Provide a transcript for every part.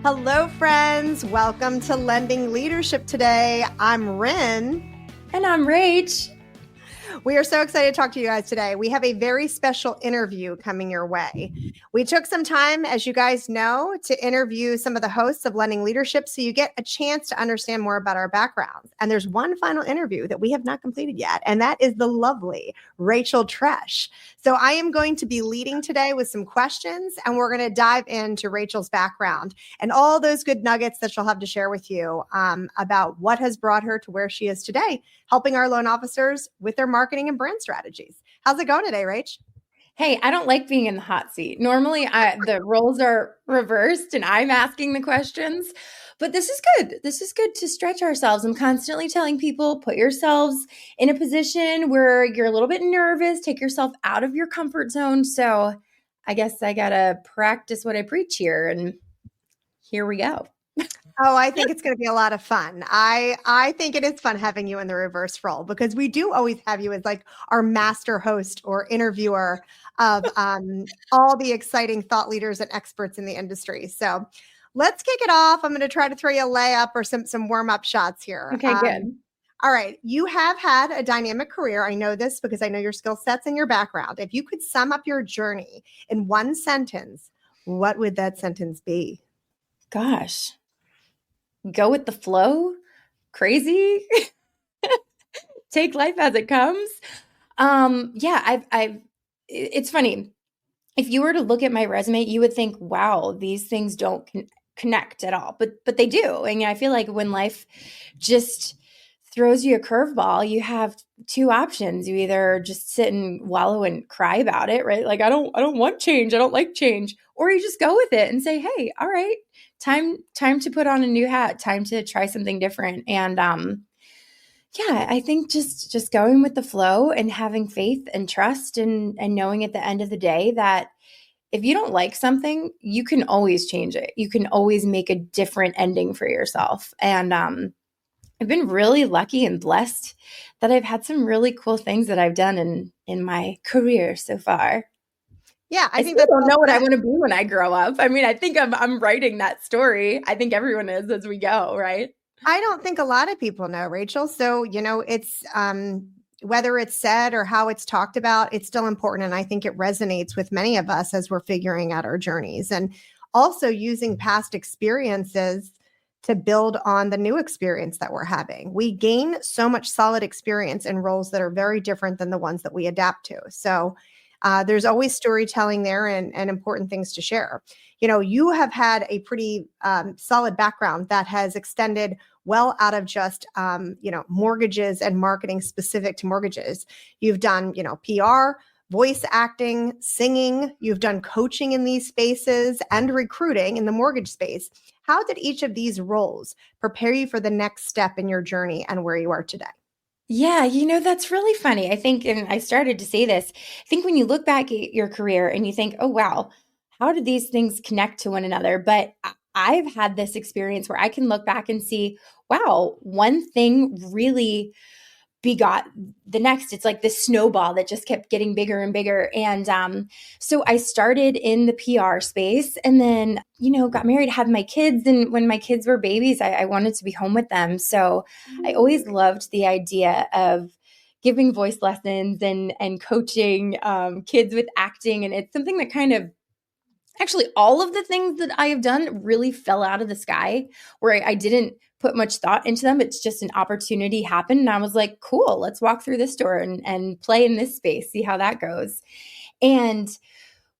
Hello, friends. Welcome to Lending Leadership today. I'm Rin. And I'm Rach. We are so excited to talk to you guys today. We have a very special interview coming your way. We took some time, as you guys know, to interview some of the hosts of Lending Leadership so you get a chance to understand more about our backgrounds. And there's one final interview that we have not completed yet, and that is the lovely Rachael Tresch. So I am going to be leading today with some questions, and we're going to dive into Rachael's background and all those good nuggets that she'll have to share with you about what has brought her to where she is today, helping our loan officers with their marketing and brand strategies. How's it going today, Rach? Hey, I don't like being in the hot seat. Normally, the roles are reversed and I'm asking the questions, but this is good. This is good to stretch ourselves. I'm constantly telling people, put yourselves in a position where you're a little bit nervous, take yourself out of your comfort zone. So I guess I got to practice what I preach here, and here we go. Oh, I think it's going to be a lot of fun. I think it is fun having you in the reverse role because we do always have you as like our master host or interviewer of all the exciting thought leaders and experts in the industry. So let's kick it off. I'm going to try to throw you a layup or some warm-up shots here. Okay, good. All right. You have had a dynamic career. I know this because I know your skill sets and your background. If you could sum up your journey in one sentence, what would that sentence be? Gosh. Go with the flow, crazy, take life as it comes. It's funny. If you were to look at my resume, you would think, wow, these things don't connect at all, but they do. And I feel like when life just throws you a curveball, you have two options. You either just sit and wallow and cry about it, right? Like, I don't want change. I don't like change. Or you just go with it and say, hey, all right, time to put on a new hat, time to try something different. And I think just going with the flow and having faith and trust and knowing at the end of the day that if you don't like something, you can always change it. You can always make a different ending for yourself. And I've been really lucky and blessed that I've had some really cool things that I've done in my career so far. Yeah, I think I don't know what I want to be when I grow up. I mean, I think I'm writing that story. I think everyone is as we go, right? I don't think a lot of people know, Rachael. So, it's whether it's said or how it's talked about, it's still important. And I think it resonates with many of us as we're figuring out our journeys and also using past experiences to build on the new experience that we're having. We gain so much solid experience in roles that are very different than the ones that we adapt to. So there's always storytelling there and important things to share. You have had a pretty solid background that has extended well out of just, mortgages and marketing specific to mortgages. You've done, PR, voice acting, singing. You've done coaching in these spaces and recruiting in the mortgage space. How did each of these roles prepare you for the next step in your journey and where you are today? Yeah, that's really funny. I think, and I started to say this, I think when you look back at your career and you think, oh, wow, how did these things connect to one another? But I've had this experience where I can look back and see, wow, one thing really begot the next. It's like this snowball that just kept getting bigger and bigger. And so I started in the PR space and then, got married, had my kids. And when my kids were babies, I wanted to be home with them. So I always loved the idea of giving voice lessons and coaching kids with acting. And it's something that kind of actually, all of the things that I have done really fell out of the sky where I didn't put much thought into them. It's just an opportunity happened. And I was like, cool, let's walk through this door and play in this space, see how that goes. And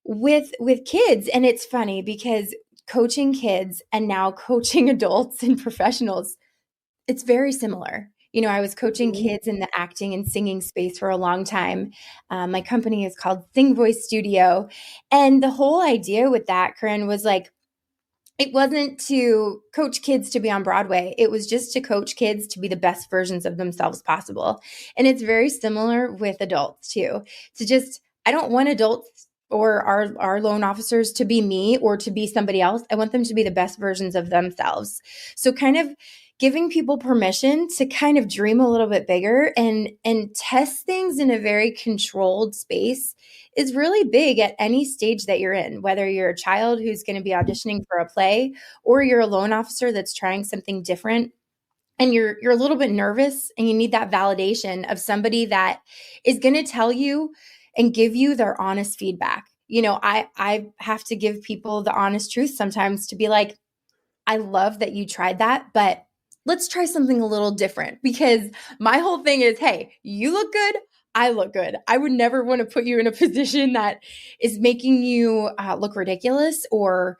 with kids, and it's funny because coaching kids and now coaching adults and professionals, it's very similar. I was coaching kids in the acting and singing space for a long time. My company is called Sing Voice Studio. And the whole idea with that, Corrine, was like, it wasn't to coach kids to be on Broadway. It was just to coach kids to be the best versions of themselves possible. And it's very similar with adults too. I don't want adults or our loan officers to be me or to be somebody else. I want them to be the best versions of themselves. So kind of giving people permission to kind of dream a little bit bigger and test things in a very controlled space is really big at any stage that you're in, whether you're a child who's going to be auditioning for a play or you're a loan officer that's trying something different and you're a little bit nervous and you need that validation of somebody that is going to tell you and give you their honest feedback. I have to give people the honest truth sometimes to be like, I love that you tried that, but let's try something a little different, because my whole thing is, hey, you look good. I look good. I would never want to put you in a position that is making you look ridiculous, or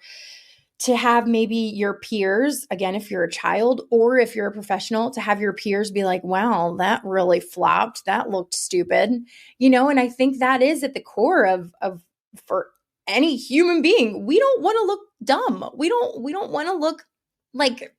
to have maybe your peers, again, if you're a child or if you're a professional, to have your peers be like, wow, that really flopped. That looked stupid, and I think that is at the core of for any human being. We don't want to look dumb. We don't want to look like,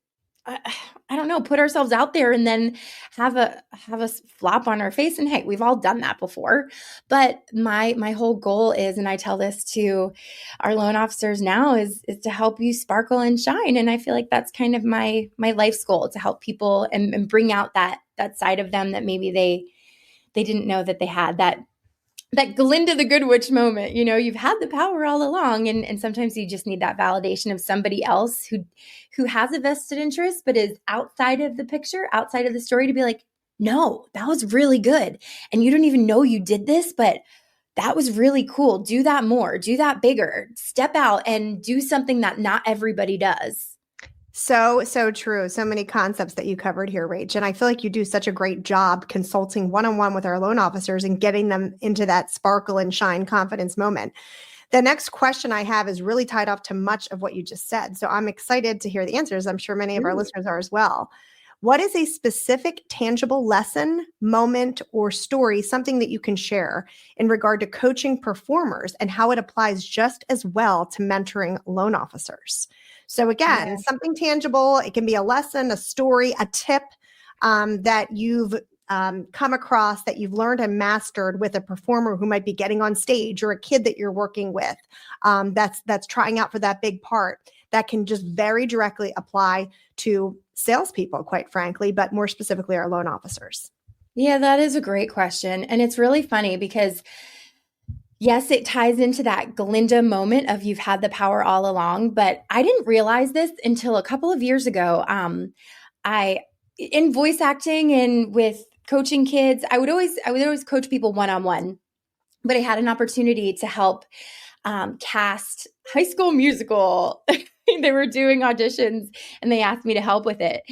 I don't know, put ourselves out there and then have a flop on our face. And hey, we've all done that before. But my whole goal is, and I tell this to our loan officers now, is to help you sparkle and shine. And I feel like that's kind of my life's goal, to help people and bring out that side of them that maybe they didn't know that they had, that Glinda the Good Witch moment. You've had the power all along, and sometimes you just need that validation of somebody else who has a vested interest but is outside of the picture, outside of the story, to be like, no, that was really good, and you don't even know you did this, but that was really cool. Do that more, do that bigger, step out and do something that not everybody does. So true. So many concepts that you covered here, Rach. And I feel like you do such a great job consulting one-on-one with our loan officers and getting them into that sparkle and shine confidence moment. The next question I have is really tied off to much of what you just said. So I'm excited to hear the answers. I'm sure many of our listeners are as well. What is a specific tangible lesson, moment, or story, something that you can share in regard to coaching performers and how it applies just as well to mentoring loan officers? So again, something tangible. It can be a lesson, a story, a tip that you've come across, that you've learned and mastered with a performer who might be getting on stage, or a kid that you're working with that's trying out for that big part, that can just very directly apply to salespeople, quite frankly, but more specifically our loan officers. Yeah, that is a great question. And it's really funny because yes, it ties into that Glinda moment of you've had the power all along, but I didn't realize this until a couple of years ago. In voice acting and with coaching kids, I would always coach people one-on-one, but I had an opportunity to help cast High School Musical. They were doing auditions and they asked me to help with it.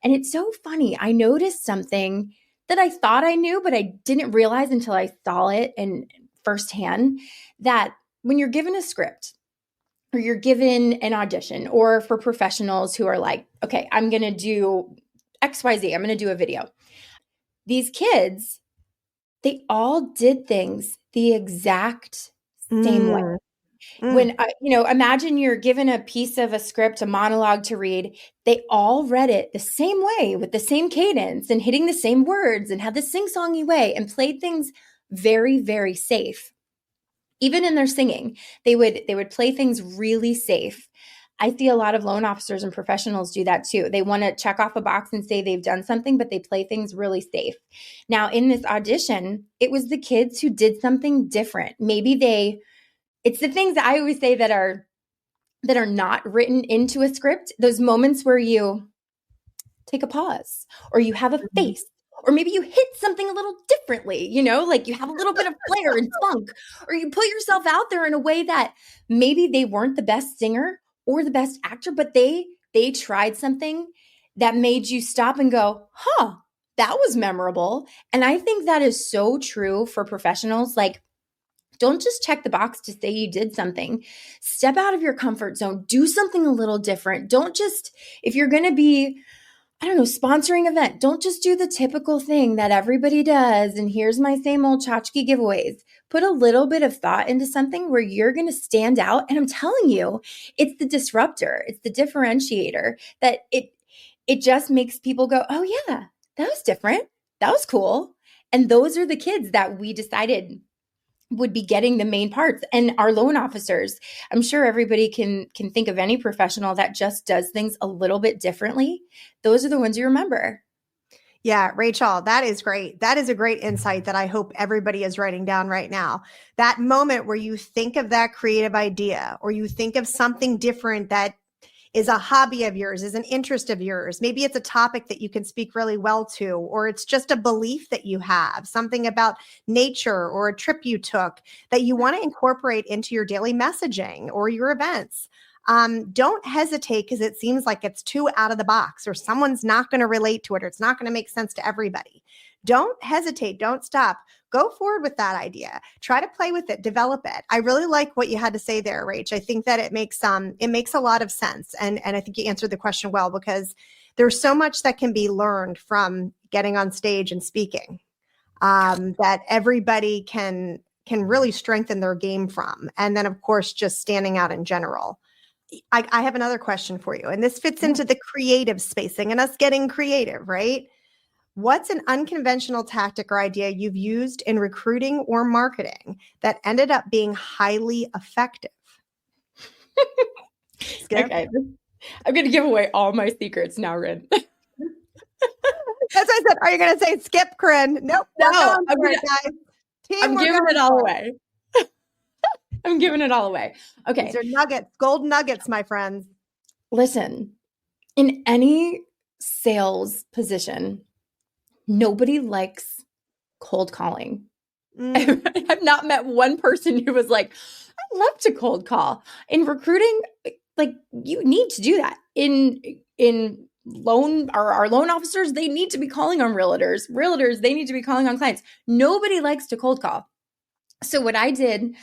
And it's so funny. I noticed something that I thought I knew, but I didn't realize until I saw it and firsthand, that when you're given a script or you're given an audition, or for professionals who are like, okay, I'm going to do XYZ, I'm going to do a video. These kids, they all did things the exact same way. When, imagine you're given a piece of a script, a monologue to read, they all read it the same way with the same cadence and hitting the same words and had the sing-songy way and played things very, very safe. Even in their singing, they would play things really safe. I see a lot of loan officers and professionals do that too. They want to check off a box and say they've done something, but they play things really safe. Now, in this audition, it was the kids who did something different. It's the things that I always say that are not written into a script. Those moments where you take a pause, or you have a face, or maybe you hit something a little differently, like you have a little bit of flair and spunk, or you put yourself out there in a way that maybe they weren't the best singer or the best actor, but they tried something that made you stop and go, huh, that was memorable. And I think that is so true for professionals. Like, don't just check the box to say you did something. Step out of your comfort zone. Do something a little different. Don't just, if you're going to be, sponsoring an event, don't just do the typical thing that everybody does. And here's my same old tchotchke giveaways. Put a little bit of thought into something where you're going to stand out. And I'm telling you, it's the disruptor. It's the differentiator that it just makes people go, oh yeah, that was different. That was cool. And those are the kids that we decided would be getting the main parts. And our loan officers, I'm sure everybody can think of any professional that just does things a little bit differently. Those are the ones you remember. Yeah, Rachel, that is great. That is a great insight that I hope everybody is writing down right now. That moment where you think of that creative idea, or you think of something different that is a hobby of yours, is an interest of yours. Maybe it's a topic that you can speak really well to, or it's just a belief that you have, something about nature or a trip you took that you want to incorporate into your daily messaging or your events. Don't hesitate because it seems like it's too out of the box, or someone's not going to relate to it, or it's not going to make sense to everybody. Don't hesitate. Don't stop. Go forward with that idea. Try to play with it, develop it. I really like what you had to say there, Rach. I think that it makes a lot of sense. And I think you answered the question well, because there's so much that can be learned from getting on stage and speaking, that everybody can really strengthen their game from. And then, of course, just standing out in general. I have another question for you, and this fits into the creative spacing and us getting creative, right? What's an unconventional tactic or idea you've used in recruiting or marketing that ended up being highly effective? Skip? Okay. I'm going to give away all my secrets now, Rin. That's what I said. Are you going to say skip, Corrine? Nope. No, I'm giving it all away. I'm giving it all away. Okay. These are nuggets, golden nuggets, my friends. Listen, in any sales position, nobody likes cold calling. I've not met one person who was like, I love to cold call. In recruiting, like, you need to do that. In loan, our loan officers, they need to be calling on realtors. Realtors, they need to be calling on clients. Nobody likes to cold call. So what I did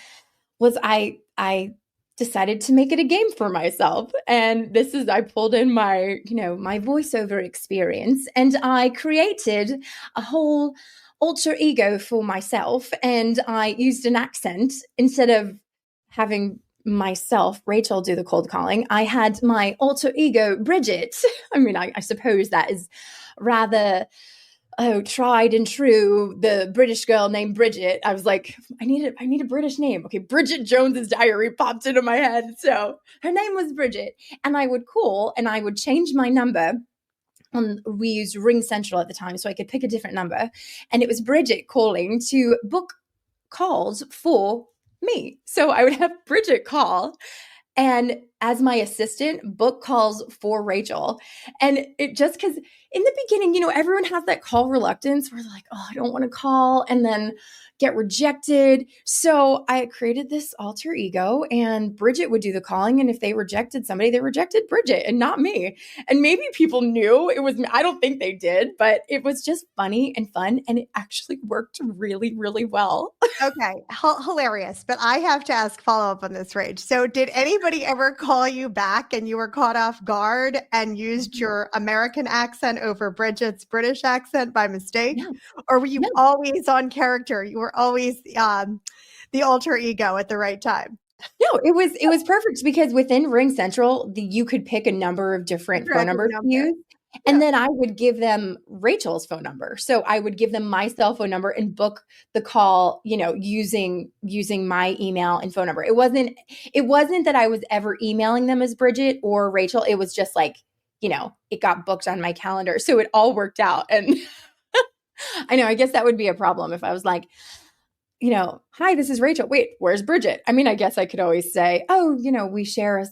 was I decided to make it a game for myself. And I pulled in my voiceover experience, and I created a whole alter ego for myself. And I used an accent instead of having myself, Rachel, do the cold calling. I had my alter ego, Bridget. I mean, I suppose that is rather tried and true, the British girl named Bridget. I was like, I need a British name. Okay, Bridget Jones's Diary popped into my head. So her name was Bridget, and I would call and I would change my number. We used Ring Central at the time, so I could pick a different number, and it was Bridget calling to book calls for me. So I would have Bridget call, and as my assistant, book calls for Rachel. And it just, because in the beginning, everyone has that call reluctance where they're like, oh, I don't want to call and then get rejected. So I created this alter ego, and Bridget would do the calling. And if they rejected somebody, they rejected Bridget and not me. And maybe people knew it was me. I don't think they did, but it was just funny and fun. And it actually worked really, really well. Okay. Hilarious. But I have to ask follow-up on this, Rach. So did anybody ever call you back and you were caught off guard and used your American accent over Bridget's British accent by mistake? No. Or were you always on character? You were always the alter ego at the right time? No, it was perfect, because within Ring Central, you could pick a number of different phone numbers to use. And then I would give them Rachel's phone number. So I would give them my cell phone number and book the call, using my email and phone number. It wasn't that I was ever emailing them as Bridget or Rachel. It was just like, it got booked on my calendar. So it all worked out. And I know, I guess that would be a problem if I was like, hi, this is Rachel. Wait, where's Bridget? I mean, I guess I could always say, oh, we share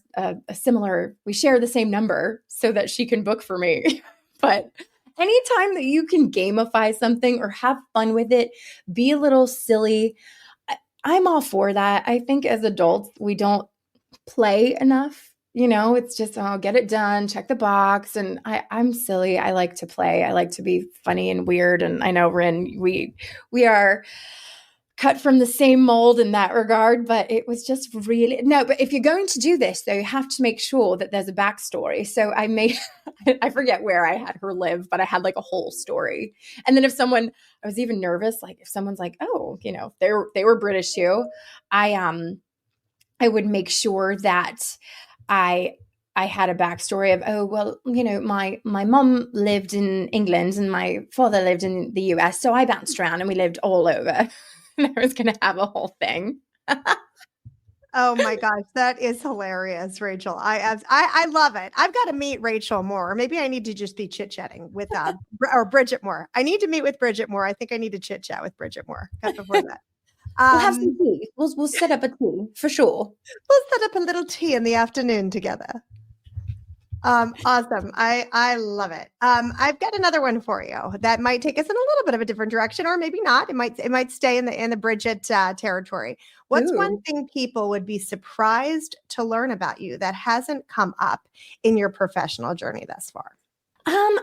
we share the same number so that she can book for me. But anytime that you can gamify something or have fun with it, be a little silly, I'm all for that. I think as adults, we don't play enough. It's just, get it done, check the box. And I'm silly. I like to play. I like to be funny and weird. And I know, Rin, we are cut from the same mold in that regard, but it was just but if you're going to do this, though, you have to make sure that there's a backstory. So I forget where I had her live, but I had like a whole story. And then I was even nervous, like if someone's like, oh, they were British too, I would make sure that I had a backstory of, oh, well, my mom lived in England and my father lived in the US. So I bounced around and we lived all over. I was going to have a whole thing. Oh my gosh, that is hilarious, Rachel. I love it. I've got to meet Rachel more. Maybe I need to just be chit-chatting with or Bridget more. I need to meet with Bridget more. I think I need to chit-chat with Bridget more before that. We'll have some tea. We'll set up a tea for sure. We'll set up a little tea in the afternoon together. Awesome. I love it. I've got another one for you that might take us in a little bit of a different direction, or maybe not. It might stay in the Bridget territory. What's one thing people would be surprised to learn about you that hasn't come up in your professional journey thus far?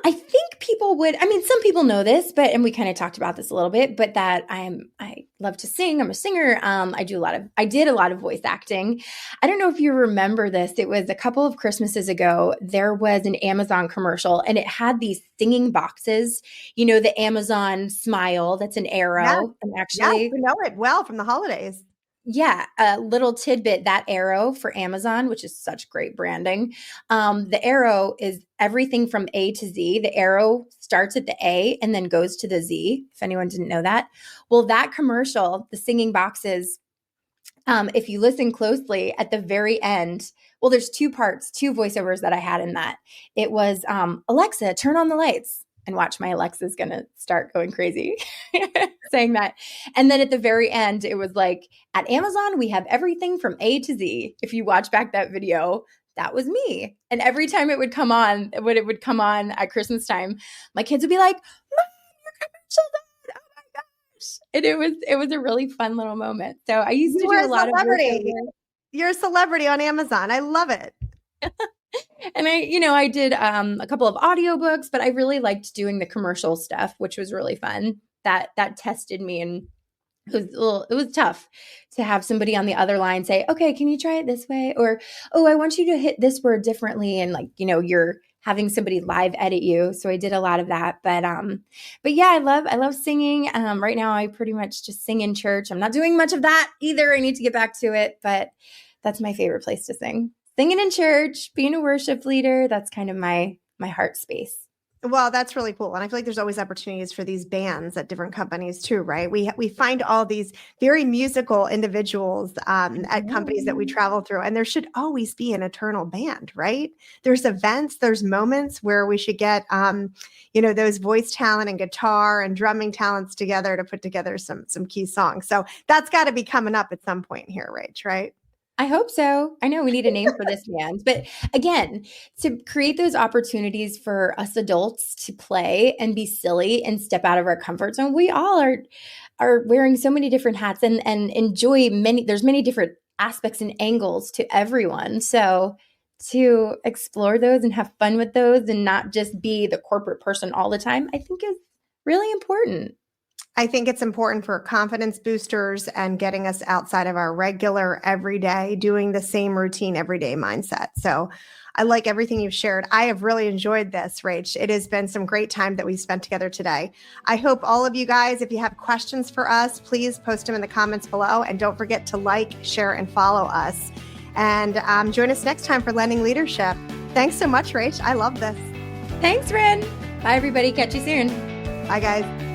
I think people would, I mean, some people know this, and we kind of talked about this a little bit, but that I love to sing. I'm a singer. I did a lot of voice acting. I don't know if you remember this. It was a couple of Christmases ago. There was an Amazon commercial and it had these singing boxes, the Amazon smile, that's an arrow. Yeah. And actually, we know it well from the holidays. Yeah, a little tidbit, that arrow for Amazon, which is such great branding. The arrow is everything from A to Z. The arrow starts at the A and then goes to the Z, if anyone didn't know that. Well, that commercial, the singing boxes, if you listen closely at the very end, well, there's two voiceovers that I had in that. It was, Alexa, turn on the lights. And watch, my Alexa's going to start going crazy saying that. And then at the very end, it was like, at Amazon, we have everything from A to Z. If you watch back that video, that was me. And every time it would come on, when it would come on at Christmas time, my kids would be like, Mom, your commercial's on. Oh my gosh. And it was a really fun little moment. So I used to do a lot of voiceover. You're a celebrity on Amazon. I love it. And I did a couple of audiobooks, but I really liked doing the commercial stuff, which was really fun. That tested me, and it was tough to have somebody on the other line say, okay, can you try it this way? Or, oh, I want you to hit this word differently. And you're having somebody live edit you. So I did a lot of that, but yeah, I love singing. Right now I pretty much just sing in church. I'm not doing much of that either. I need to get back to it, but that's my favorite place to sing. Singing in church, being a worship leader, that's kind of my heart space. Well, that's really cool. And I feel like there's always opportunities for these bands at different companies too, right? We find all these very musical individuals at companies that we travel through, and there should always be an eternal band, right? There's events, there's moments where we should get, those voice talent and guitar and drumming talents together to put together some key songs. So that's got to be coming up at some point here, Rach, right? I hope so. I know we need a name for this band, but again, to create those opportunities for us adults to play and be silly and step out of our comfort zone. We all are wearing so many different hats and enjoy there's many different aspects and angles to everyone. So to explore those and have fun with those and not just be the corporate person all the time, I think is really important. I think it's important for confidence boosters and getting us outside of our regular, everyday, doing the same routine, everyday mindset. So I like everything you've shared. I have really enjoyed this, Rach. It has been some great time that we've spent together today. I hope all of you guys, if you have questions for us, please post them in the comments below. And don't forget to like, share, and follow us. And join us next time for Lending Leadership. Thanks so much, Rach. I love this. Thanks, Ren. Bye, everybody. Catch you soon. Bye, guys.